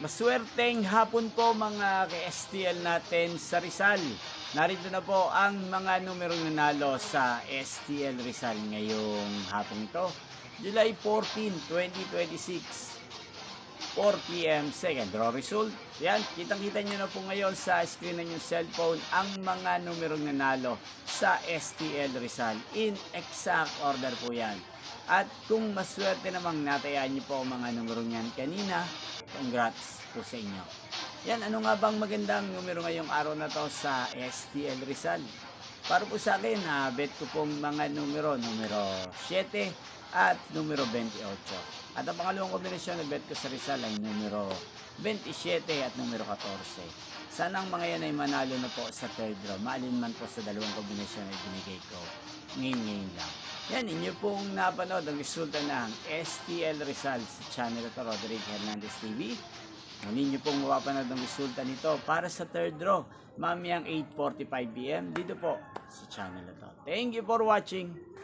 Maswerteng hapon po mga ka-STL natin sa Rizal. Narito na po ang mga numerong nanalo sa STL Rizal ngayong hapon ito. July 14, 2026. 4 p.m. second draw result. Yan, kitang-kita nyo na po ngayon sa screen ng yung cellphone ang mga numerong nanalo sa STL Rizal. In exact order po yan. At kung maswerte namang natayaan nyo po ang mga numerong yan kanina, congrats po sa inyo. Yan, ano nga bang magandang numero ngayong araw na to sa STL Rizal? Para po sa akin, bet ko pong mga numero 7 at numero 28. At ang pangalawang kombinasyon na bet ko sa Rizal ay numero 27 at numero 14. Sana ang mga yan ay manalo na po sa third draw. Maalin man po sa dalawang kombinasyon na binigay ko ngayon lang. Yan, inyo pong napanood ang resulta ng STL Rizal sa channel ito, Roderick Hernandez TV. Muli nyo pong mapapanood ang resulta nito para sa third draw, mamayang 8:45 p.m. dito po sa channel ito. Thank you for watching.